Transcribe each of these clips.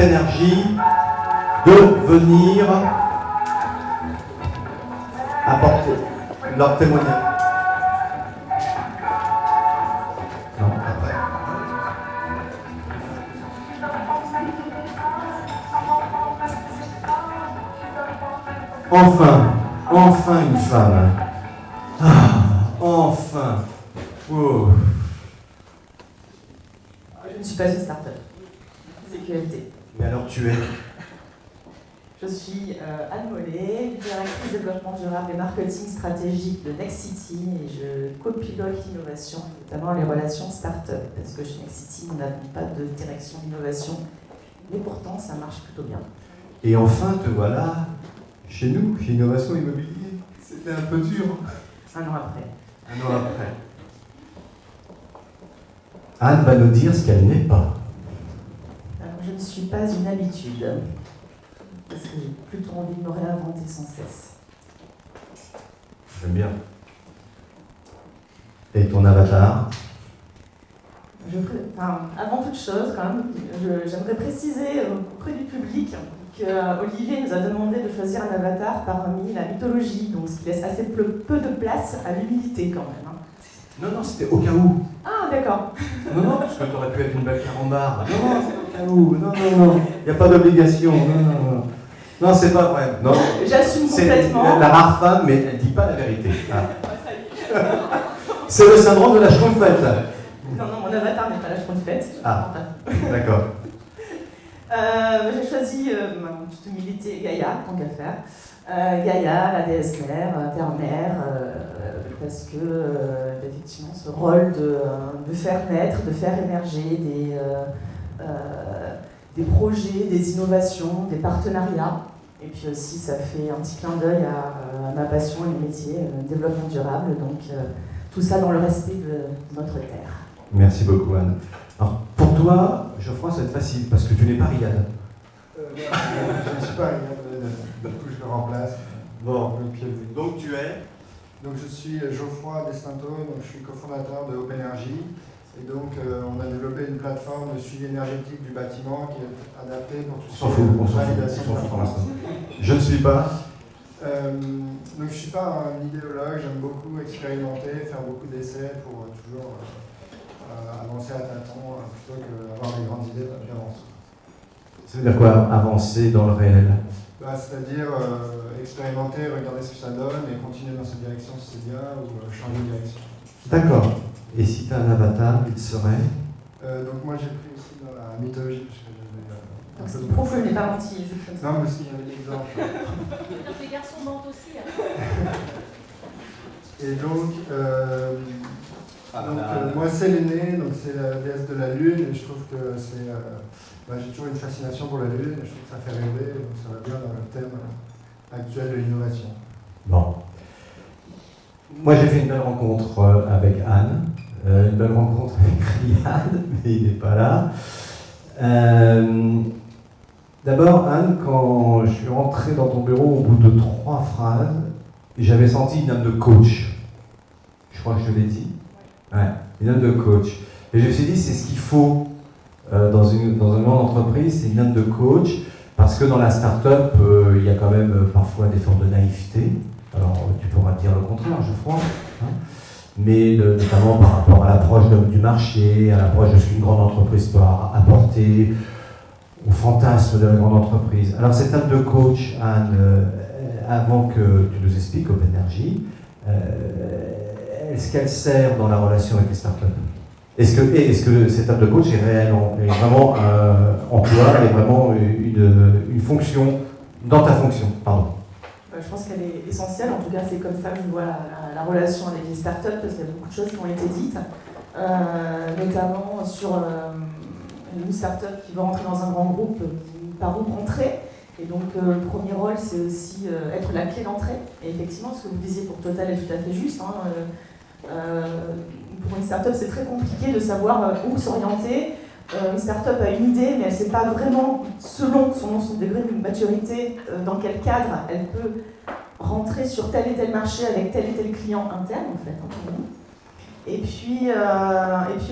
Openergy de venir apporter leur témoignage. Non, après. Enfin une femme. Enfin. Oh. Je ne suis pas une start-up. CQFD. Mais alors tu es? Je suis Anne Mollet, directrice développement durable et marketing stratégique de Nexity et je copilote l'innovation, notamment les relations start-up, parce que chez Nexity, nous n'avons pas de direction d'innovation, mais pourtant ça marche plutôt bien. Et enfin, te voilà chez nous, chez Innovation Immobilier. C'était un peu dur. Un an après. Un an après. Anne va nous dire ce qu'elle n'est pas. Alors, je ne suis pas une habitude, parce que j'ai plutôt envie de me réinventer sans cesse. J'aime bien. Et ton avatar? Avant toute chose, quand même, j'aimerais préciser auprès du public qu'Olivier nous a demandé de choisir un avatar parmi la mythologie, donc ce qui laisse assez peu de place à l'humilité quand même. Non, c'était au cas où. Ah, d'accord. Non, parce que tu aurais pu être une belle carambar. Non, c'est au cas où. Non. Il n'y a pas d'obligation. Non, c'est pas vrai. Non. J'assume complètement. C'est la rare femme, mais elle ne dit pas la vérité. Ah. C'est le syndrome de la schtroumpfette. Non, mon avatar n'est pas la schtroumpfette. Ah, d'accord. J'ai choisi, en toute humilité, Gaïa, tant qu'à faire. Gaïa, la déesse mère, terre-mère, parce que, effectivement, ce rôle de faire naître, de faire émerger des projets, des innovations, des partenariats. Et puis aussi, ça fait un petit clin d'œil à ma passion et mon métier, développement durable. Donc, tout ça dans le respect de notre terre. Merci beaucoup, Anne. Alors, pour toi, Geoffroy, ça va être facile, parce que tu n'es pas Riyad. Je ne suis pas Riyad, du coup je le remplace. Bon, donc tu es? Donc je suis Geoffroy Destinto, donc je suis cofondateur de Openergy. Et donc on a développé une plateforme de suivi énergétique du bâtiment qui est adaptée pour tout ce qui est validation de performance. Je ne suis pas? Donc je ne suis pas un idéologue, j'aime beaucoup expérimenter, faire beaucoup d'essais pour toujours avancer à tâtons plutôt qu'avoir des grandes idées d'avance. Ça veut dire quoi, avancer dans le réel? C'est-à-dire expérimenter, regarder ce que ça donne et continuer dans cette direction si c'est bien ou changer de direction. D'accord. Et si tu as un avatar, il serait? Donc moi j'ai pris aussi dans la mythologie parce que donc ce qui prouve que je n'ai pas menti, juste comme ça. Non, mais s'il y avait l'exemple. Les garçons mentent aussi. Et donc, moi c'est l'aîné, donc c'est la déesse de la lune et je trouve que c'est... j'ai toujours une fascination pour la lune et je trouve que ça fait rêver, donc ça va bien dans le thème actuel de l'innovation. Bon. Moi j'ai fait une belle rencontre avec Anne, une belle rencontre avec Riyad, mais il n'est pas là. D'abord, Anne, quand je suis rentré dans ton bureau au bout de 3 phrases, j'avais senti une âme de coach. Je crois que je te l'ai dit. Ouais, une âme de coach. Et je me suis dit, c'est ce qu'il faut dans une grande entreprise, c'est une âme de coach, parce que dans la start-up, il y a quand même parfois des formes de naïveté. Alors, tu pourras dire le contraire, Geoffroy, hein, mais notamment par rapport à l'approche du marché, à l'approche de ce qu'une grande entreprise peut apporter, au fantasme de la grande entreprise. Alors, cette âme de coach, Anne, avant que tu nous expliques Openergy, est-ce qu'elle sert dans la relation avec les startups? Est-ce que cette âme de coach est réelle, est vraiment en toi, est vraiment une fonction, dans ta fonction, pardon? Je pense qu'elle est essentielle, en tout cas c'est comme ça que je vois la relation avec les startups, parce qu'il y a beaucoup de choses qui ont été dites, notamment sur une startup qui va rentrer dans un grand groupe, par où rentrer. Et donc le premier rôle, c'est aussi être la clé d'entrée. Et effectivement, ce que vous disiez pour Total est tout à fait juste. Pour une startup, c'est très compliqué de savoir où s'orienter. Une startup a une idée, mais elle ne sait pas vraiment, selon son degré de maturité, dans quel cadre elle peut rentrer sur tel et tel marché avec tel et tel client interne, en fait. Et puis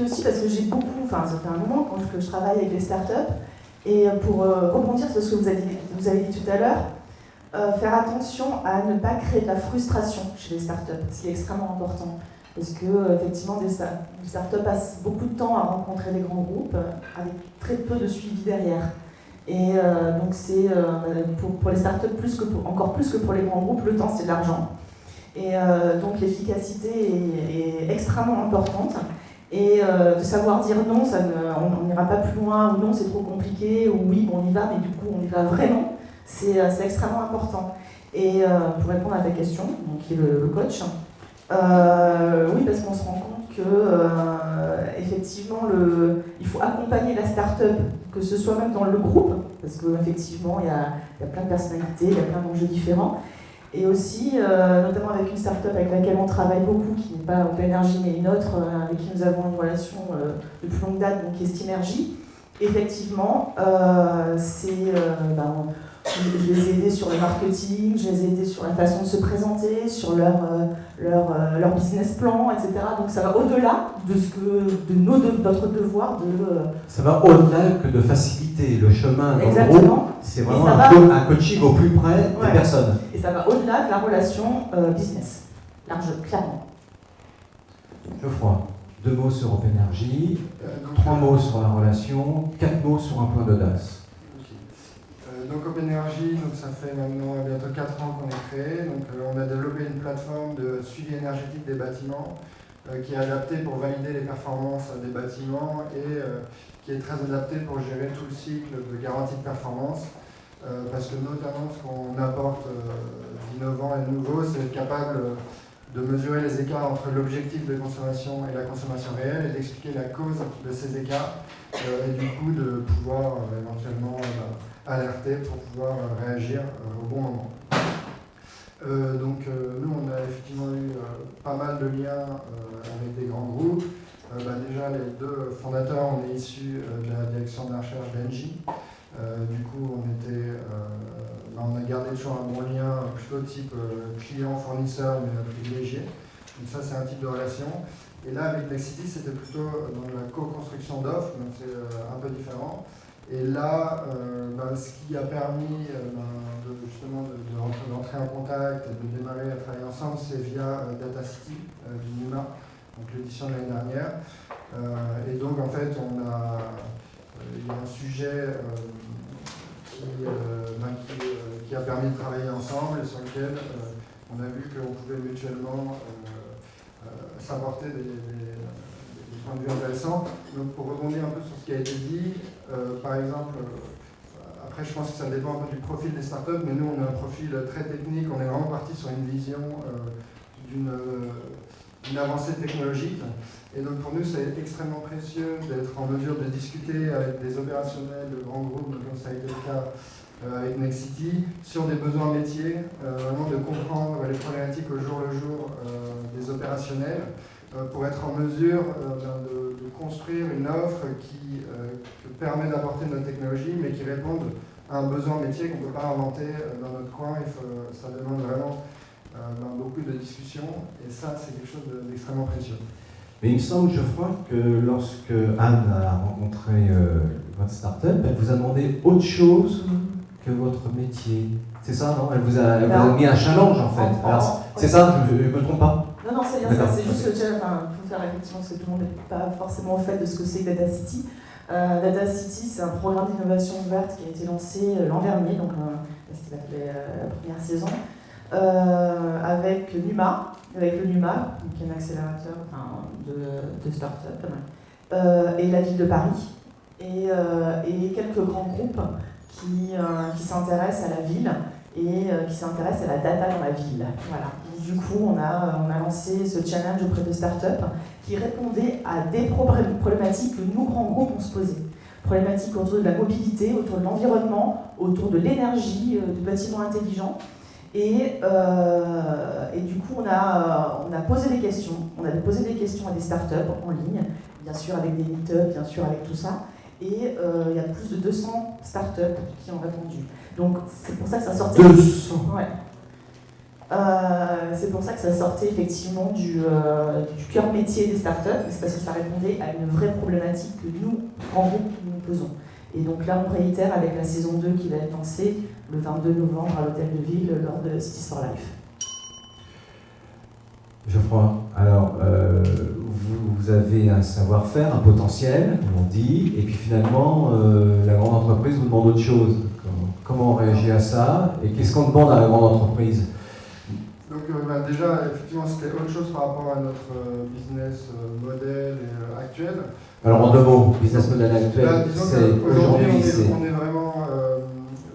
aussi parce que j'ai beaucoup, ça fait un moment que je travaille avec les startups, Et pour rebondir sur ce que vous avez dit tout à l'heure, faire attention à ne pas créer de la frustration chez les startups, ce qui est extrêmement important. Parce que, effectivement, les startups passent beaucoup de temps à rencontrer des grands groupes avec très peu de suivi derrière. Et donc, c'est pour les startups encore plus que pour les grands groupes, le temps c'est de l'argent. Et donc, l'efficacité est extrêmement importante. Et de savoir dire non, on n'ira pas plus loin, ou non, c'est trop compliqué, ou oui, on y va, mais du coup, on y va vraiment, c'est extrêmement important. Et pour répondre à ta question, donc, qui est le coach, oui, parce qu'on se rend compte que effectivement, il faut accompagner la start-up, que ce soit même dans le groupe, parce qu'effectivement, il y a plein de personnalités, il y a plein d'enjeux différents. Et aussi, notamment avec une start-up avec laquelle on travaille beaucoup, qui n'est pas OpenEnergy mais une autre, avec qui nous avons une relation de plus longue date, donc qui est Steamergy. Effectivement, je les ai aidés sur le marketing, je les ai aidés sur la façon de se présenter, sur leur business plan, etc. Donc ça va au-delà de notre devoir de... Ça va au-delà que de faciliter le chemin dans Exactement. le groupe. C'est vraiment un coaching au plus près des personnes. Et ça va au-delà de la relation business, clairement. Geoffroy, 2 mots sur OpenEnergy, 3 mots sur la relation, 4 mots sur un point d'audace. Donc OpenEnergy, ça fait maintenant bientôt 4 ans qu'on est créé. Donc, on a développé une plateforme de suivi énergétique des bâtiments qui est adaptée pour valider les performances des bâtiments et qui est très adaptée pour gérer tout le cycle de garantie de performance. Parce que notamment ce qu'on apporte d'innovant et de nouveau, c'est être capable de mesurer les écarts entre l'objectif de consommation et la consommation réelle et d'expliquer la cause de ces écarts et du coup de pouvoir éventuellement alerter pour pouvoir réagir au bon moment. Nous on a effectivement eu pas mal de liens avec des grands groupes. Déjà les 2 fondateurs, on est issus de la direction de la recherche d'Engie. Du coup on a gardé toujours un bon lien plutôt type client-fournisseur mais privilégié. Donc ça c'est un type de relation. Et là avec Nexity c'était plutôt dans la co-construction d'offres, donc c'est un peu différent. Et là, ce qui a permis d'entrer en contact et de démarrer à travailler ensemble, c'est via DataCity du NUMA, donc l'édition de l'année dernière. Et donc en fait, il y a un sujet qui a permis de travailler ensemble et sur lequel on a vu qu'on pouvait mutuellement s'apporter des points de vue intéressants. Donc pour rebondir un peu sur ce qui a été dit, par exemple, après je pense que ça dépend un peu du profil des startups, mais nous on a un profil très technique, on est vraiment parti sur une vision d'une avancée technologique. Et donc pour nous c'est extrêmement précieux d'être en mesure de discuter avec des opérationnels de grands groupes, comme ça a été le cas avec Nexity, sur des besoins métiers, vraiment de comprendre les problématiques au jour le jour des opérationnels, pour être en mesure de construire une offre qui permet d'apporter notre technologie, mais qui réponde à un besoin métier qu'on ne peut pas inventer dans notre coin. Ça demande vraiment beaucoup de discussions, et ça, c'est quelque chose d'extrêmement précieux. Mais il me semble, Geoffroy, que lorsque Anne a rencontré votre start-up, elle vous a demandé autre chose que votre métier. C'est ça, non? Elle vous a mis un challenge, en fait. Alors, c'est ça, je ne me trompe pas? Non, c'est bien ça, c'est juste le challenge. Il faut faire effectivement, parce que tout le monde n'est pas forcément au fait de ce que c'est DataCity. DataCity, c'est un programme d'innovation ouverte qui a été lancé l'an dernier, donc c'était la première saison, avec NUMA, avec le NUMA, qui est un accélérateur de start-up, et la ville de Paris, et quelques grands groupes qui s'intéressent à la ville et qui s'intéressent à la data dans la ville. Voilà. Du coup, on a lancé ce challenge auprès de startups qui répondait à des problématiques que nous, grands groupes, on se posait. Problématiques autour de la mobilité, autour de l'environnement, autour de l'énergie, du bâtiment intelligent. Et du coup, on a posé des questions. On a posé des questions à des startups en ligne, bien sûr avec des meet-ups, bien sûr avec tout ça. Et il y a plus de 200 startups qui ont répondu. Donc c'est pour ça que ça sortait. 200. Ouais. C'est pour ça que ça sortait effectivement du cœur métier des startups, c'est parce que ça répondait à une vraie problématique que nous, en groupe, nous posons. Et donc là, on réitère avec la saison 2 qui va être lancée le 22 novembre à l'Hôtel de Ville lors de Cities for Life. Geoffroy, alors vous avez un savoir-faire, un potentiel, on dit, et puis finalement la grande entreprise vous demande autre chose. Comment on réagit à ça et qu'est-ce qu'on demande à la grande entreprise? Donc déjà, effectivement, c'était autre chose par rapport à notre business model actuel. Alors en deux mots, business model actuel, c'est aujourd'hui on est vraiment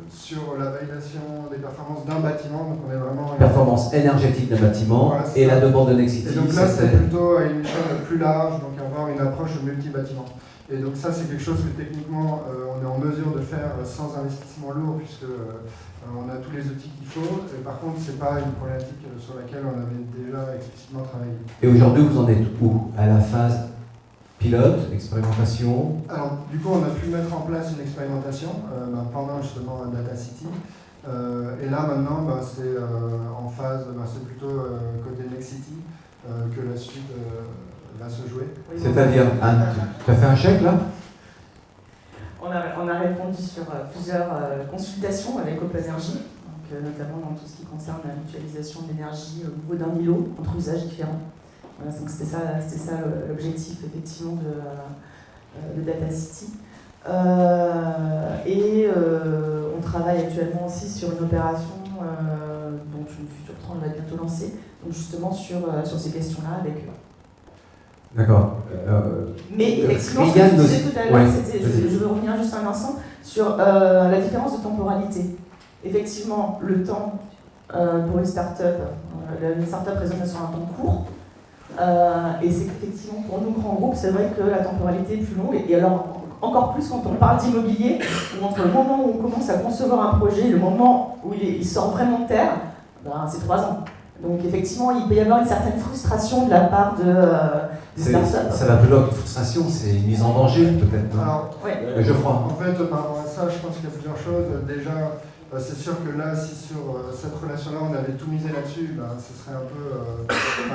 sur la validation des performances d'un bâtiment, donc on est vraiment performance énergétique d'un bâtiment, voilà, et la demande de Nexity. Et donc là, c'est plutôt à une échelle plus large, donc avoir une approche multi-bâtiment. Et donc ça, c'est quelque chose que techniquement, on est en mesure de faire sans investissement lourd, puisque on a tous les outils qu'il faut. Et par contre, c'est pas une problématique sur laquelle on avait déjà explicitement travaillé. Et aujourd'hui, vous en êtes où? À la phase pilote, expérimentation? Alors, du coup, on a pu mettre en place une expérimentation pendant justement Data City. Et là, maintenant, c'est en phase, c'est plutôt côté Nexity que la suite va se jouer. C'est-à-dire, tu as fait un chèque là? On a répondu sur plusieurs consultations avec OpenEnergy, notamment dans tout ce qui concerne la mutualisation de l'énergie au niveau d'un îlot entre usages différents. Voilà, donc c'était ça l'objectif effectivement de Data City. On travaille actuellement aussi sur une opération dont une future tranche va bientôt lancer, donc justement sur ces questions-là avec eux. D'accord. Mais effectivement, ce que je disais tout à l'heure, je veux revenir juste un instant sur la différence de temporalité. Effectivement, le temps pour une start-up, une start-up raisonne sur un temps court. Et c'est qu'effectivement, pour nous, grands groupes, c'est vrai que la temporalité est plus longue. Et alors, encore plus quand on parle d'immobilier, où entre le moment où on commence à concevoir un projet et le moment où il sort vraiment de terre, c'est 3 ans. Donc effectivement, il peut y avoir une certaine frustration de la part des startups. Ça va plus loin qu'une frustration, c'est une mise en danger peut-être. Alors, Geoffroy. En fait, par rapport à ça, je pense qu'il y a plusieurs choses. Déjà, c'est sûr que là, si sur cette relation-là, on avait tout misé là-dessus, ce serait un peu...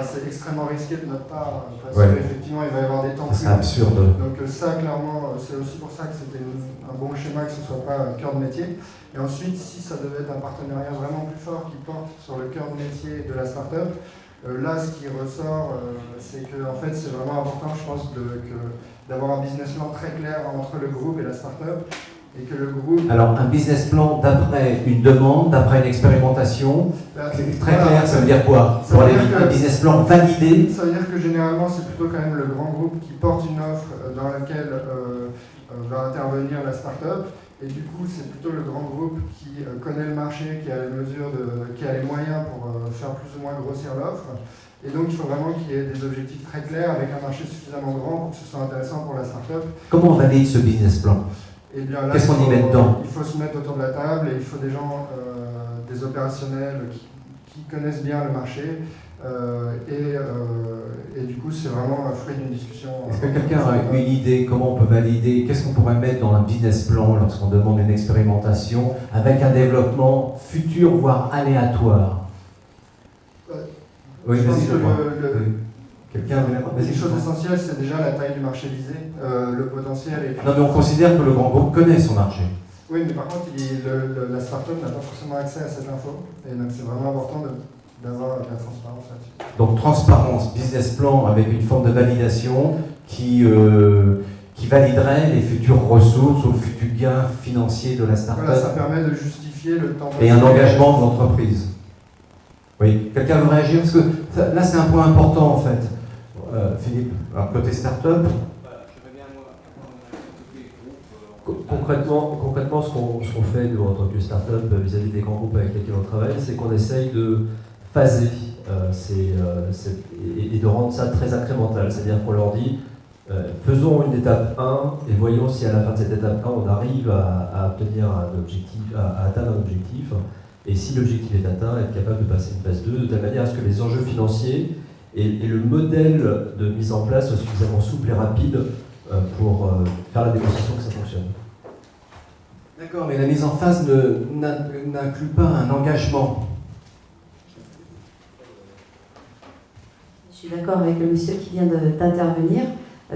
c'est extrêmement risqué de notre part, parce qu'effectivement, il va y avoir des temps plus... C'est absurde. Donc ça, clairement, c'est aussi pour ça que c'était un bon schéma, que ce ne soit pas un cœur de métier. Et ensuite, si ça devait être un partenariat vraiment plus fort qui porte sur le cœur de métier de la start-up, là, ce qui ressort, c'est que en fait, c'est vraiment important, je pense, d'avoir un business plan très clair entre le groupe et la start-up. Et que le groupe... Alors, un business plan d'après une demande, d'après une expérimentation, très clair, ça veut dire quoi? Pour aller un business plan validé? Ça veut dire que généralement, c'est plutôt quand même le grand groupe qui porte une offre dans laquelle va intervenir la start-up. Et du coup, c'est plutôt le grand groupe qui connaît le marché, qui a les moyens pour faire plus ou moins grossir l'offre. Et donc, il faut vraiment qu'il y ait des objectifs très clairs avec un marché suffisamment grand pour que ce soit intéressant pour la start-up. Comment on valide ce business plan? Qu'est-ce qu'on y met dedans? Il faut se mettre autour de la table et il faut des gens, des opérationnels qui connaissent bien le marché. Et du coup, c'est vraiment un fruit d'une discussion. Est-ce que quelqu'un a une idée comment on peut valider? Qu'est-ce qu'on pourrait mettre dans un business plan lorsqu'on demande une expérimentation avec un développement futur, voire aléatoire? Oui, vas-y, quelqu'un veut dire? Une chose essentielle, c'est déjà la taille du marché visé, le potentiel. Et puis... Non, mais on considère que le grand groupe connaît son marché. Oui, mais par contre, la start-up n'a pas forcément accès à cette info. Et donc, c'est vraiment important d'avoir de la transparence là-dessus. Donc, transparence, business plan avec une forme de validation qui validerait les futures ressources ou le futur gain financier de la start-up. Voilà, ça permet de justifier le temps. Et un engagement de l'entreprise. Oui, quelqu'un veut réagir? Parce que là, c'est un point important en fait. Philippe, alors côté start-up. Concrètement, ce qu'on fait nous, en tant que start-up vis-à-vis des grands groupes avec lesquels on travaille, c'est qu'on essaye de phaser et de rendre ça très incrémental. C'est-à-dire qu'on leur dit, faisons une étape 1 et voyons si à la fin de cette étape 1, on arrive à obtenir un objectif, à atteindre un objectif. Et si l'objectif est atteint, être capable de passer une phase 2 de telle manière à ce que les enjeux financiers et le modèle de mise en place soit suffisamment souple et rapide pour faire la démonstration que ça fonctionne. D'accord, mais la mise en phase n'inclut pas un engagement. Je suis d'accord avec le monsieur qui vient d'intervenir.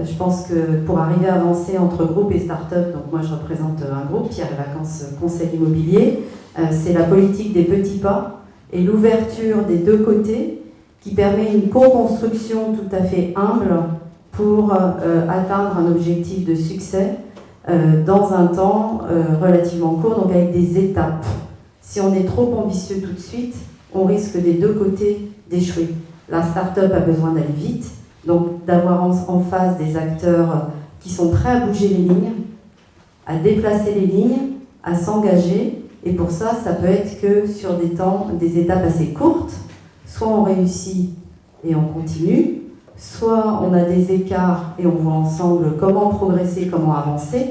Je pense que pour arriver à avancer entre groupe et start-up, donc moi je représente un groupe, Pierre et Vacances Conseil Immobilier, c'est la politique des petits pas et l'ouverture des deux côtés qui permet une co-construction tout à fait humble pour atteindre un objectif de succès dans un temps relativement court, donc avec des étapes. Si on est trop ambitieux tout de suite, on risque des deux côtés d'échouer. La start-up a besoin d'aller vite, donc d'avoir en face des acteurs qui sont prêts à bouger les lignes, à déplacer les lignes, à s'engager. Et pour ça, ça peut être que sur des étapes assez courtes. Soit on réussit et on continue, soit on a des écarts et on voit ensemble comment progresser, comment avancer.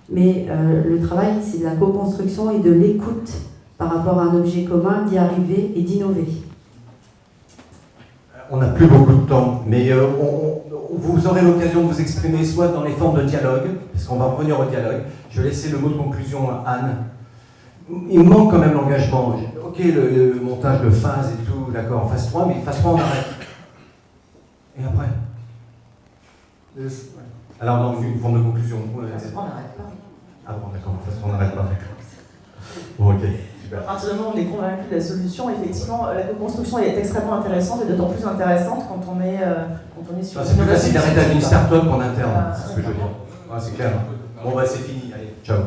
Mais le travail, c'est de la co-construction et de l'écoute par rapport à un objet commun, d'y arriver et d'innover. On n'a plus beaucoup de temps, mais vous aurez l'occasion de vous exprimer soit dans les formes de dialogue, parce qu'on va revenir au dialogue. Je vais laisser le mot de conclusion à Anne. Il me manque quand même l'engagement. Ok, le montage de phase et tout, d'accord, phase 3, mais phase 3 on arrête. Et après Alors non, une forme de conclusion. Phase 3 on n'arrête pas. Ah bon, d'accord, phase 3 on n'arrête pas. Bon, ok. À partir du moment où on est convaincu de la solution, effectivement, la co-construction est extrêmement intéressante et d'autant plus intéressante quand on est sur... C'est plus facile d'arrêter avec une start-up qu'en interne, c'est ce que je veux dire. C'est clair. Bon, bah c'est fini, allez, ciao.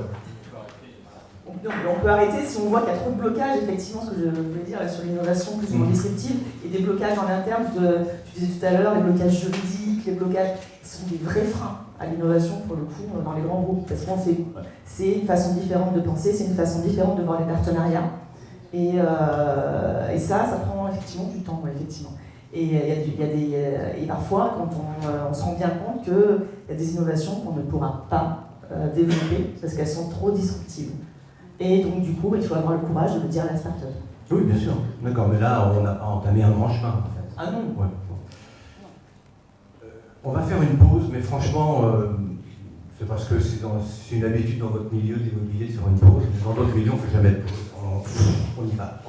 Donc, on peut arrêter si on voit qu'il y a trop de blocages, effectivement, ce que je voulais dire là, sur l'innovation plus ou moins disruptive, et des blocages en interne, tu disais tout à l'heure, les blocages juridiques, les blocages qui sont des vrais freins à l'innovation, pour le coup, dans les grands groupes, parce qu'on fait, c'est une façon différente de penser, c'est une façon différente de voir les partenariats, et ça prend effectivement du temps, effectivement. Et parfois, quand on se rend bien compte qu'il y a des innovations qu'on ne pourra pas développer, parce qu'elles sont trop disruptives. Et donc, du coup, il faut avoir le courage de le dire à la start-up. Oui, bien sûr. D'accord, mais là, on n'a pas entamé un grand chemin, en fait. Ah non. Ouais. On va faire une pause, mais franchement, c'est parce que c'est une habitude dans votre milieu d'immobilier de faire une pause. Dans d'autres milieux, on ne fait jamais de pause. On y va.